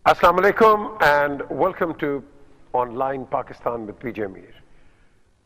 Assalamu alaikum and welcome to Online Pakistan with PJ Mir.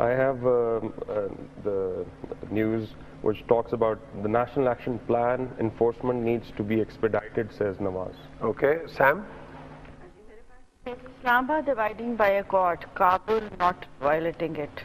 I have the news which talks about the National Action Plan enforcement needs to be expedited, says Nawaz. Okay, Sam? Islamabad dividing by a court, Kabul not violating it.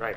Right.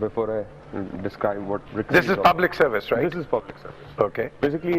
before I describe what rickshaw This is public service, right? This is public service. Okay. Basically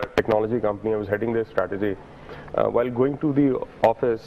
a technology company. I was heading their strategy. While going to the office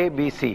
ABC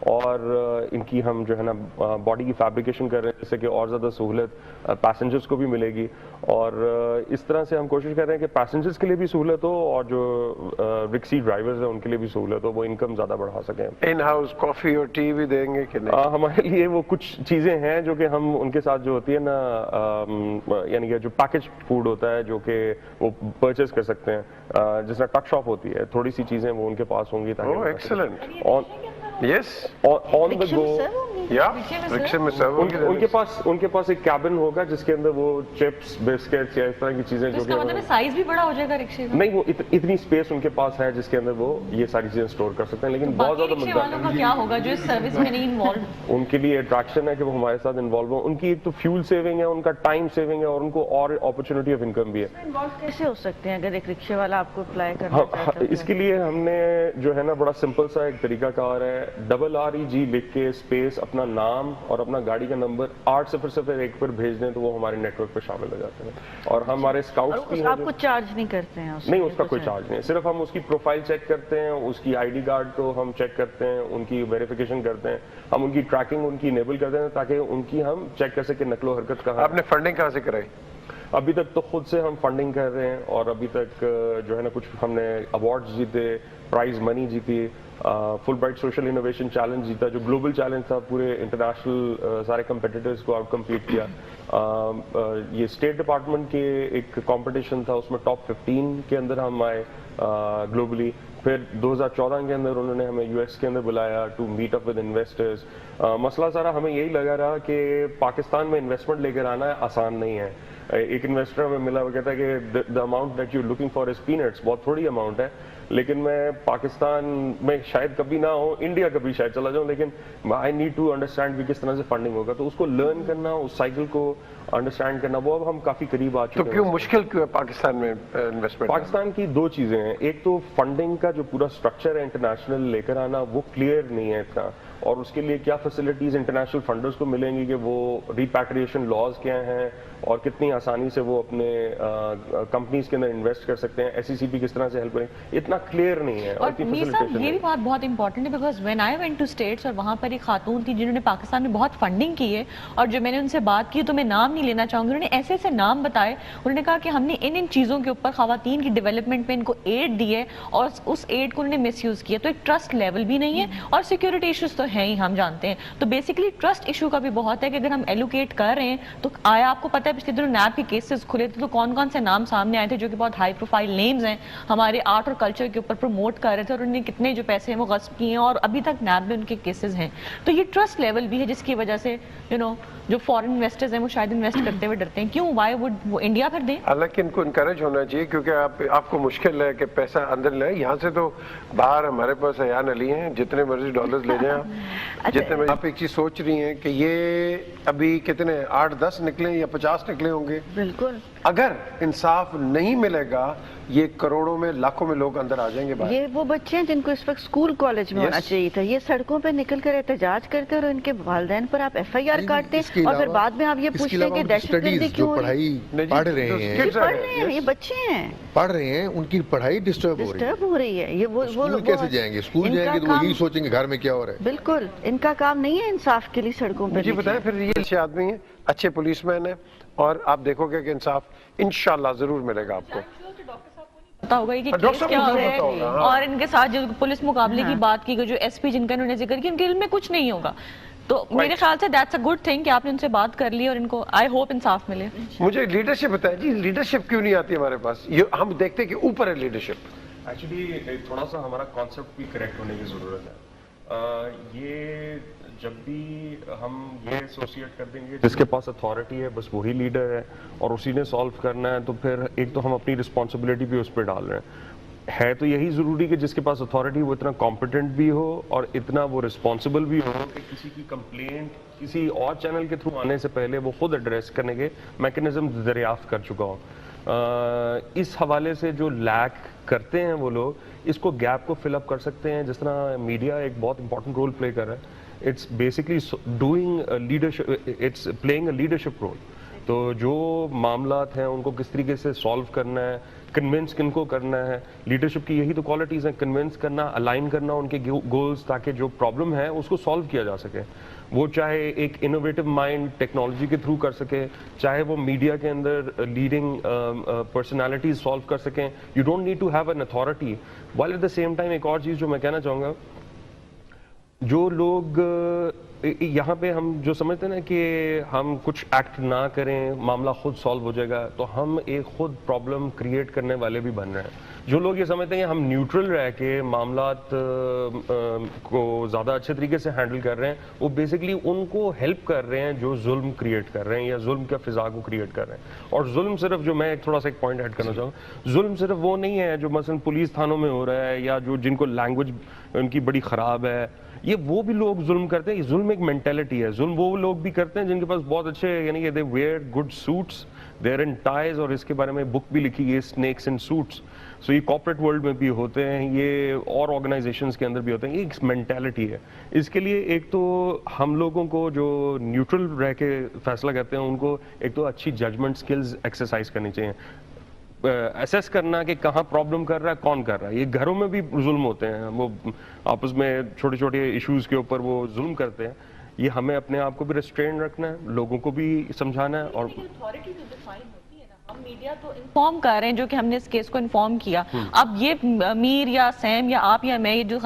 اور ان کی ہم جو ہے نا body کی fabrication کر رہے ہیں جس سے کہ اور زیادہ سہولت پیسنجرز کو بھی ملے گی, اور اس طرح سے ہم کوشش کر رہے ہیں کہ پیسنجرز کے لیے بھی سہولت ہو اور جو رکشی ڈرائیورز ہیں ان کے لیے بھی سہولت ہو, وہ انکم زیادہ بڑھا سکیں. ان ہاؤس کافی اور ٹی بھی دیں گے کہ نہیں؟ ہمارے لیے وہ کچھ چیزیں ہیں جو کہ ہم ان کے ساتھ جو ہوتی ہے نا, یعنی کہ جو پیکج فوڈ ہوتا ہے جو کہ وہ پرچیز کر سکتے ہیں, جس طرح ٹک شاپ ہوتی ہے, تھوڑی سی چیزیں وہ ان کے پاس ہوں گی اوہ ایکسلنٹ, یس آن دا گو. یا رکشے میں سرو ان کے پاس ایک کیبن ہوگا جس کے اندر وہ چپس بسکٹس یا اس طرح کی چیزیں جو کہ سائز بھی بڑا ہو جائے گا رکشے کا. نہیں, وہ اتنی اسپیس ان کے پاس ہے جس کے اندر وہ یہ ساری چیزیں اسٹور کر سکتے ہیں, لیکن بہت زیادہ والوں کا کیا ہوگا جو اس سروس میں نہیں انوالو؟ ان کے لیے اٹریکشن ہے کہ وہ ہمارے ساتھ انوالو ہوں. ان کی ایک تو فیول سیونگ ہے, ان کا ٹائم سیونگ ہے, اور ان کو اور اپرچونٹی آف انکم بھی ہے. انوالو کیسے ہو سکتے ہیں اگر ایک رکشے والا آپ کو اپلائی کرنا چاہتا ہے؟ اس کے لیے ہم نے جو ہے نا بڑا سمپل سا ایک طریقہ کار ہے, RREG لکھ کے اسپیس اپنا نام اور اپنا گاڑی کا نمبر 8001 پر بھیج دیں تو وہ ہمارے نیٹ ورک پہ شامل ہو جاتے ہیں. اور ہمارے اسکاؤٹس بھی ہیں. آپ کو چارج نہیں کرتے ہیں؟ نہیں, اس کا کوئی چارج نہیں, صرف ہم اس کی پروفائل چیک کرتے ہیں, اس کی ID کارڈ کو ہم چیک کرتے ہیں, ان کی ویریفیکیشن کرتے ہیں, ہم ان کی ٹریکنگ ان کی انیبل کرتے ہیں تاکہ ان کی ہم چیک کر سکیں نقل و حرکت کہاں. آپ نے فنڈنگ کہاں سے کرائی؟ ابھی تک تو خود سے ہم فنڈنگ کر رہے ہیں, اور ابھی تک جو ہے نا کچھ ہم نے ایوارڈز جیتے, پرائز منی جیتی, فل برائٹ سوشل انوویشن چیلنج جیتا جو گلوبل چیلنج تھا, پورے انٹرنیشنل سارے کمپیٹیٹرز کو آؤٹ کمپیٹ کیا. یہ اسٹیٹ ڈپارٹمنٹ کے ایک کمپٹیشن تھا, اس میں ٹاپ 15 کے اندر ہم آئے گلوبلی. پھر 2014 کے اندر انہوں نے ہمیں US کے اندر بلایا to meet up with investors. مسئلہ سارا ہمیں یہی لگا رہا کہ پاکستان میں انویسٹمنٹ لے کر آنا آسان نہیں ہے. ایک انویسٹر ہمیں ملا, وہ کہتا ہے کہ the amount that you're looking for is peanuts, بہت تھوڑی اماؤنٹ ہے, لیکن میں پاکستان میں شاید کبھی نہ ہوں, انڈیا کبھی شاید چلا جاؤں, لیکن آئی نیڈ ٹو انڈرسٹینڈ کہ کس طرح سے فنڈنگ ہوگا. تو اس کو لرن کرنا, اس سائیکل کو انڈرسٹینڈ کرنا, وہ اب ہم کافی قریب آ چکے ہیں. تو کیوں مشکل کیوں ہے پاکستان میں انویسٹمنٹ؟ پاکستان کی دو چیزیں ہیں, ایک تو فنڈنگ کا جو پورا اسٹرکچر ہے انٹرنیشنل لے کر آنا وہ کلیئر نہیں ہے اتنا, اور اس کے لیے کیا فیسلٹیز انٹرنیشنل فنڈرز کو ملیں گی, کہ وہ ریپیٹریشن لاز کیا ہیں اور کتنی آسانی سے وہ اپنے کمپنیز کے اندر انویسٹ کر سکتے ہیں, SECP کس طرح سے ہیلپ کریں, اتنا کلیئر نہیں ہے. اور میر صاحب یہ بھی بات بہت امپورٹنٹ ہے, because when I went to States, اور وہاں پر ایک خاتون تھی جنہوں نے پاکستان میں بہت فنڈنگ کی ہے, اور جو میں نے ان سے بات کی تو میں نام نہیں لینا چاہوں گی, انہوں نے ایسے ایسے نام بتائے, انہوں نے کہا کہ ہم نے ان چیزوں کے اوپر خواتین کی ڈیولپمنٹ میں ان کو ایڈ دی ہے, اور اس ایڈ کو انہوں نے مس یوز کیا. تو ایک ٹرسٹ لیول بھی نہیں ہے, اور سیکورٹی ایشوز تو ہیں ہی, ہم جانتے ہیں. تو بیسیکلی ٹرسٹ ایشو کا بھی بہت ہے کہ اگر ہم ایلوکیٹ کر رہے ہیں تو آیا آپ کو پتہ ہے پچھلے دنوں نیب کے کیسز کھلے تھے تو کون کون سے نام سامنے آئے تھے جو کہ بہت ہائی پروفائل نیمز ہیں, ہمارے آرٹ اور کلچر کے اوپر پروموٹ کر رہے تھے, اور انہوں نے کتنے جو پیسے ہیں وہ غصب کیے ہیں, اور ابھی تک نیب میں ان کے کیسز ہیں. تو یہ ٹرسٹ لیول بھی ہے جس کی وجہ سے جو فورن انویسٹرز ہیں وہ شاید انویسٹ کرتے ہوئے ڈرتے ہیں. کیوں, وائی وڈ وہ انڈیا پھر دیں؟ حالانکہ ان کو انکریج ہونا چاہیے, کیونکہ آپ کو مشکل ہے کہ پیسہ اندر لیں. یہاں سے تو باہر ہمارے پاس ایان علی ہیں, جتنے مرضی ڈالرز لے جائیں آپ, جتنے مرضی. آپ ایک چیز سوچ رہی ہیں کہ یہ ابھی کتنے 8-10 نکلیں یا 50 نکلے ہوں گے. بالکل, اگر انصاف نہیں ملے گا یہ کروڑوں میں لاکھوں میں لوگ اندر آ جائیں گے باہر. یہ وہ بچے ہیں جن کو اس وقت اسکول کالج میں ہونا چاہیے تھا, یہ سڑکوں پہ نکل کر احتجاج کرتے اور ان کے والدین پر آپ FIR کاٹتے, اور پھر بعد میں آپ یہ پوچھتے ہیں کہ دہشت گردی کیوں ہو رہی ہے. پڑھ رہے ہیں, یہ بچے ہیں پڑھ رہے ہیں, ان کی پڑھائی ڈسٹرب ہو رہی ہے. یہ وہ کیسے جائیں گے, اسکول جائیں گے تو وہ یہی سوچیں گے گھر میں کیا ہو رہا ہے. بالکل, ان کا کام نہیں ہے انصاف کے لیے سڑکوں پہ. جی بتائیں, پھر یہ اچھے آدمی ہیں, اچھے پولیس مین ہیں, اور آپ دیکھو گے کہ انصاف انشاءاللہ ضرور ملے گا آپ کو. پتا ہوگا کہ کیس کیا ہے, اور ان کے ساتھ جو پولیس مقابلے کی بات کی گئی, جو SP جن کا انہوں نے ذکر کیا, ان کے علم میں کچھ نہیں ہوگا. تو میرے خیال سے دیٹس اے گڈ تھنگ کہ آپ نے ان سے بات کر لی, اور ان کو آئی ہوپ انصاف ملے. مجھے لیڈرشپ بتائیں جی, لیڈرشپ کیوں نہیں آتی ہمارے پاس؟ ہم دیکھتے ہیں کہ اوپر ہے لیڈرشپ. ایکچولی تھوڑا سا ہمارا کانسیپٹ بھی کریکٹ ہونے کی ضرورت ہے. یہ جب بھی ہم یہ ایسوسیٹ کر دیں گے جس کے پاس اتھارٹی ہے بس وہی لیڈر ہے اور اسی نے سالو کرنا ہے, تو پھر ایک تو ہم اپنی رسپانسبلٹی بھی اس پہ ڈال رہے ہیں. ہے تو یہی ضروری کہ جس کے پاس اتھارٹی وہ اتنا کمپیٹنٹ بھی ہو اور اتنا وہ رسپانسبل بھی ہو کہ کسی کی کمپلینٹ کسی اور چینل کے تھرو آنے سے پہلے وہ خود ایڈریس کرنے کے میکنزم دریافت کر چکا ہو. اس حوالے سے جو لیک کرتے ہیں وہ لوگ اس کو گیپ کو فل اپ کر سکتے ہیں. جس طرح میڈیا ایک بہت امپورٹنٹ رول پلے کر رہا ہے, it's basically doing leadership, it's playing a leadership role. تو جو معاملات ہیں ان کو کس طریقے سے سالو کرنا ہے, کنونس کن کو کرنا ہے. لیڈرشپ کی یہی تو کوالٹیز ہیں, کنونس کرنا, الائن کرنا ان کے گولز, تاکہ جو پرابلم ہے اس کو سالو کیا جا سکے. وہ چاہے ایک انوویٹو مائنڈ ٹیکنالوجی کے تھرو کر سکے, چاہے وہ میڈیا کے اندر لیڈنگ پرسنالٹیز سالو کر سکیں. You don't need to have an authority. While at the same time ایک اور چیز جو میں کہنا چاہوں گا, جو لوگ یہاں پہ ہم جو سمجھتے ہیں نا کہ ہم کچھ ایکٹ نہ کریں معاملہ خود سالو ہو جائے گا, تو ہم ایک خود پرابلم کریٹ کرنے والے بھی بن رہے ہیں. جو لوگ یہ سمجھتے ہیں کہ ہم نیوٹرل رہ کے معاملات کو زیادہ اچھے طریقے سے ہینڈل کر رہے ہیں, وہ بیسکلی ان کو ہیلپ کر رہے ہیں جو ظلم کریٹ کر رہے ہیں یا ظلم کا فضا کو کریٹ کر رہے ہیں. اور ظلم صرف, جو میں تھوڑا سا ایک پوائنٹ ایڈ کرنا چاہوں, ظلم صرف وہ نہیں ہے جو مثلا پولیس تھانوں میں ہو رہا ہے یا جو جن کو لینگویج ان کی بڑی خراب ہے, یہ وہ بھی لوگ ظلم کرتے ہیں. ظلم ایک مینٹلٹی ہے. ظلم وہ لوگ بھی کرتے ہیں جن کے پاس بہت اچھے, یعنی کہ they were good suits, there in ties, اور اس کے بارے میں بک بھی لکھی ہے, اسنیکس ان سوٹس. سو یہ کارپوریٹ ورلڈ میں بھی ہوتے ہیں, یہ اور آرگنائزیشنز کے اندر بھی ہوتے ہیں. یہ ایک مینٹلٹی ہے. اس کے لیے ایک تو ہم لوگوں کو جو نیوٹرل رہ کے فیصلہ کرتے ہیں, ان کو ایک تو اچھی ججمنٹ سکلز ایکسرسائز کرنی چاہیے. ایسیس کرنا کہ کہاں پرابلم کر رہا ہے, کون کر رہا ہے. یہ گھروں میں بھی ظلم ہوتے ہیں, وہ آپس میں چھوٹے چھوٹے ایشوز کے اوپر وہ ظلم کرتے ہیں. یہ ہمیں اپنے آپ کو بھی ریسٹرین رکھنا ہے, لوگوں کو بھی سمجھانا ہے. اور ہم میڈیا تو انفارم کر رہے ہیں, جو کہ ہم نے اس کیس کو انفارم کیا. اب یہ میر یا سیم یا آپ یا میں, یہ جو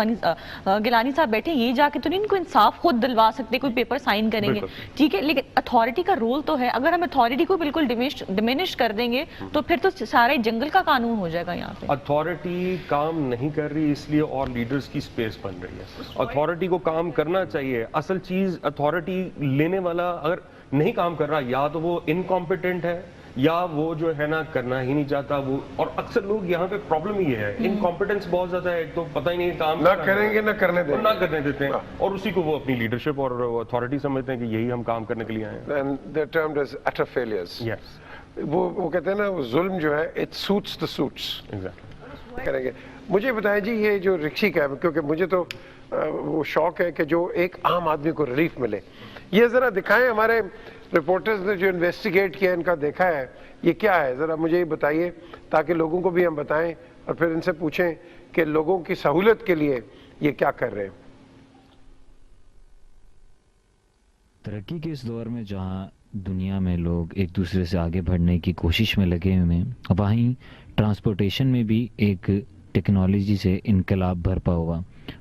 گیلانی صاحب بیٹھے, یہ جا کے تو نہیں ان کو انصاف خود دلوا سکتے, کوئی پیپر سائن کریں گے, ٹھیک ہے, لیکن اتھارٹی کا رول تو ہے. اگر ہم اتھارٹی کو بالکل ڈیمینش کر دیں گے تو پھر تو سارے جنگل کا قانون ہو جائے گا. یہاں پہ اتھارٹی کام نہیں کر رہی, اس لیے اور لیڈرز کی سپیس بن رہی ہے. اتھارٹی کو کام کرنا چاہیے. اصل چیز اتھارٹی لینے والا اگر نہیں کام کر رہا, یا تو وہ انکمپیٹنٹ ہے, یا وہ جو ہے نا کرنا ہی نہیں چاہتا. وہ, اور اکثر لوگ یہاں پہ پرابلم یہ ہے, انکمپیٹنس بہت زیادہ ہے. ایک تو پتہ ہی نہیں کام نہ کریں گے نہ کرنے دیں, نہ کرنے دیتے ہیں, اور اسی کو وہ اپنی لیڈرشپ اور اتھارٹی سمجھتے ہیں کہ یہی ہم کام کرنے کے لیے آئے ہیں. And they're termed as utter failures. Yes. وہ کہتے ہیں نا, وہ ظلم جو ہے it suits the suits. Exactly. کریں گے. مجھے بتائیں جی, یہ جو رکشی کا ہے, کیونکہ مجھے تو وہ شوق ہے کہ جو ایک عام آدمی کو ریلیف ملے, یہ ذرا دکھائیں. ہمارے رپورٹرز نے جو انویسٹیگیٹ کیا, ان کا دیکھا ہے, یہ کیا ہے, ذرا مجھے یہ بتائیے, تاکہ لوگوں کو بھی ہم بتائیں اور پھر ان سے پوچھیں کہ لوگوں کی سہولت کے لیے یہ کیا کر رہے ہیں. ترقی کے اس دور میں جہاں دنیا میں لوگ ایک دوسرے سے آگے بڑھنے کی کوشش میں لگے ہوئے ہیں, وہیں ٹرانسپورٹیشن میں بھی ایک ٹیکنالوجی سے انقلاب برپا ہوا.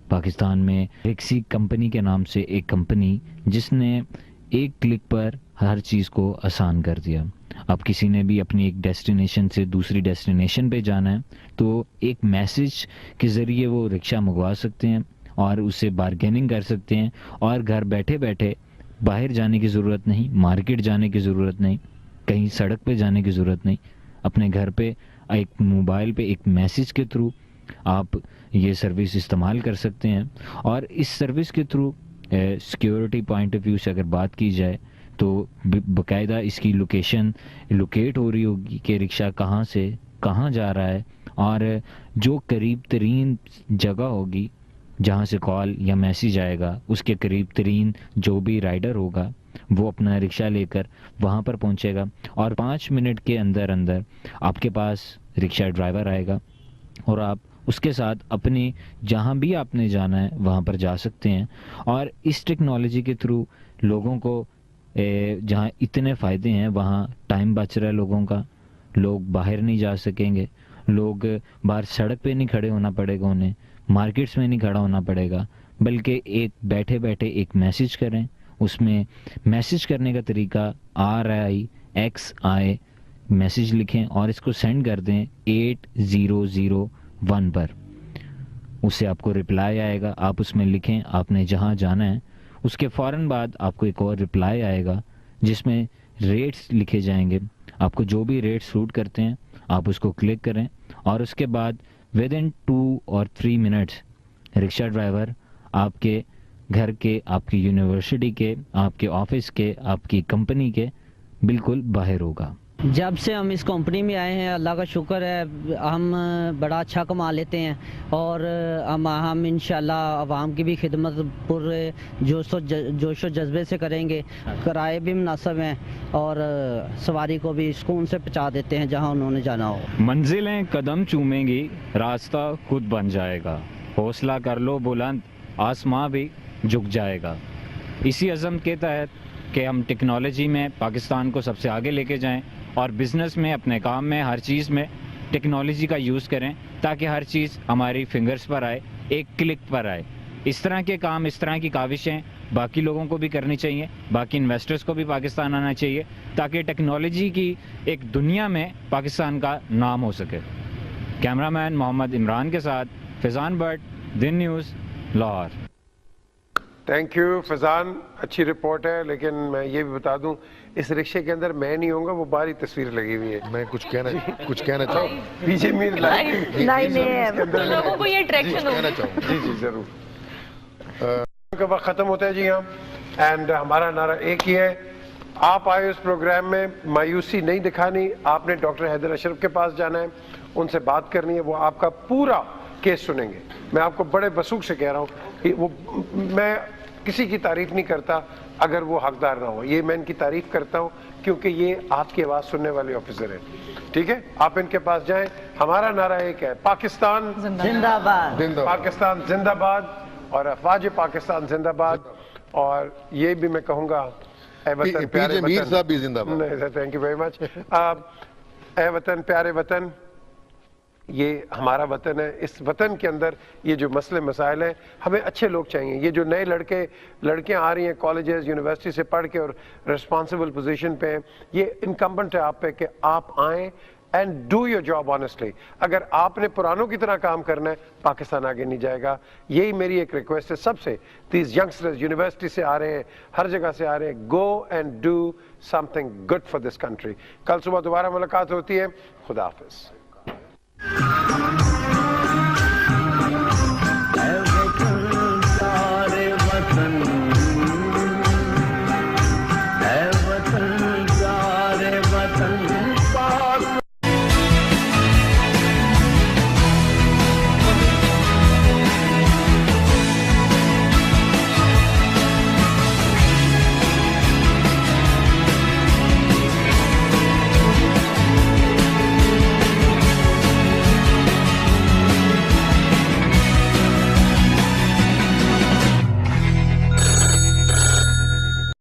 پاکستان میں ٹیکسی کمپنی کے نام سے ایک کمپنی, جس نے ایک کلک پر ہر چیز کو آسان کر دیا. اب کسی نے بھی اپنی ایک ڈیسٹینیشن سے دوسری ڈیسٹینیشن پہ جانا ہے تو ایک میسج کے ذریعے وہ رکشہ منگوا سکتے ہیں اور اس سے بارگیننگ کر سکتے ہیں, اور گھر بیٹھے بیٹھے باہر جانے کی ضرورت نہیں, مارکیٹ جانے کی ضرورت نہیں, کہیں سڑک پہ جانے کی ضرورت نہیں. اپنے گھر پہ ایک موبائل پہ ایک میسج کے تھرو آپ یہ سروس استعمال کر سکتے ہیں. اور اس سروس کے through security point of view سے اگر بات کی جائے تو باقاعدہ اس کی لوکیشن لوکیٹ ہو رہی ہوگی کہ رکشہ کہاں سے کہاں جا رہا ہے, اور جو قریب ترین جگہ ہوگی جہاں سے کال یا میسیج آئے گا, اس کے قریب ترین جو بھی رائڈر ہوگا وہ اپنا رکشہ لے کر وہاں پر پہنچے گا, اور 5 منٹ کے اندر اندر آپ کے پاس رکشہ ڈرائیور آئے گا, اور آپ اس کے ساتھ اپنے جہاں بھی آپ نے جانا ہے وہاں پر جا سکتے ہیں. اور اس ٹیکنالوجی کے تھرو لوگوں کو جہاں اتنے فائدے ہیں وہاں ٹائم بچ رہا ہے لوگوں کا. لوگ باہر نہیں جا سکیں گے, لوگ باہر سڑک پہ نہیں کھڑے ہونا پڑے گا, انہیں مارکیٹس میں نہیں کھڑا ہونا پڑے گا, بلکہ ایک بیٹھے بیٹھے ایک میسیج کریں. اس میں میسیج کرنے کا طریقہ RIXI میسیج لکھیں اور اس کو سینڈ کر دیں 8001 پر. اس سے آپ کو رپلائی آئے گا, آپ اس میں لکھیں آپ نے جہاں جانا ہے, اس کے فوراً بعد آپ کو ایک اور رپلائی آئے گا جس میں ریٹس لکھے جائیں گے. آپ کو جو بھی ریٹ سوٹ کرتے ہیں آپ اس کو کلک کریں, اور اس کے بعد ودن 2 or 3 منٹس رکشہ ڈرائیور آپ کے گھر کے, آپ کی یونیورسٹی کے, آپ کے آفس کے, آپ کی کمپنی کے بالکل باہر ہوگا. جب سے ہم اس کمپنی میں آئے ہیں اللہ کا شکر ہے ہم بڑا اچھا کما لیتے ہیں اور ہم انشاءاللہ عوام کی بھی خدمت پر جوش و جذبے سے کریں گے. کرائے بھی مناسب ہیں اور سواری کو بھی سکون سے پہنچا دیتے ہیں جہاں انہوں نے جانا ہو. منزلیں قدم چومیں گی راستہ خود بن جائے گا. حوصلہ کر لو بلند آسماں بھی جھک جائے گا. اسی عزم کے تحت کہ ہم ٹیکنالوجی میں پاکستان کو سب سے آگے لے کے جائیں اور بزنس میں اپنے کام میں ہر چیز میں ٹیکنالوجی کا یوز کریں تاکہ ہر چیز ہماری فنگرز پر آئے, ایک کلک پر آئے. اس طرح کے کام, اس طرح کی کاوشیں باقی لوگوں کو بھی کرنی چاہیے, باقی انویسٹرز کو بھی پاکستان آنا چاہیے تاکہ ٹیکنالوجی کی ایک دنیا میں پاکستان کا نام ہو سکے. کیمرہ مین محمد عمران کے ساتھ Faizan Butt, Din News, Lahore. Thank you Faizan, اچھی رپورٹ ہے, لیکن میں یہ بھی بتا دوں اس رکشے کے اندر میں نہیں ہوں گا, وہ باہری تصویر لگی ہوئی ہے. میں کچھ کہنا چاہوں پی جے میر لوگوں کو یہ اٹریکشن ہو. جی جی ضرور. کا وقت ختم ہوتا ہے جی ہاں, اینڈ ہمارا نعرہ ایک ہی ہے, آپ آئے اس پروگرام میں مایوسی نہیں دکھانی, آپ نے ڈاکٹر حیدر اشرف کے پاس جانا ہے, ان سے بات کرنی ہے, وہ آپ کا پورا کیس سنیں گے. میں آپ کو بڑے وثوق سے کہہ رہا ہوں کہ وہ میں کسی کی تعریف نہیں کرتا اگر وہ حقدار نہ ہو, یہ میں ان کی تعریف کرتا ہوں کیونکہ یہ آپ کی آواز سننے والے آفیسر ہیں. ٹھیک ہے, آپ ان کے پاس جائیں. ہمارا نعرہ ایک ہے, پاکستان زندہ باد, پاکستان زندہ باد, اور افواج پاکستان زندہ باد. اور یہ بھی میں کہوں گا اے وطن پیارے وطن, میر صاحب بھی زندہ باد. Thank you very much. اے وطن پیارے وطن, یہ ہمارا وطن ہے. اس وطن کے اندر یہ جو مسئلے مسائل ہیں, ہمیں اچھے لوگ چاہیے. یہ جو نئے لڑکیاں آ رہی ہیں کالجز یونیورسٹی سے پڑھ کے اور ریسپانسبل پوزیشن پہ ہیں, یہ انکمبنٹ ہے آپ پہ کہ آپ آئیں and do your job honestly. اگر آپ نے پرانوں کی طرح کام کرنا ہے, پاکستان آگے نہیں جائے گا. یہی میری ایک ریکویسٹ ہے سب سے. دیز ینگسٹرز یونیورسٹی سے آ رہے ہیں, ہر جگہ سے آ رہے ہیں, go and do some thing good for this country. کل صبح دوبارہ ملاقات ہوتی ہے. خدا حافظ.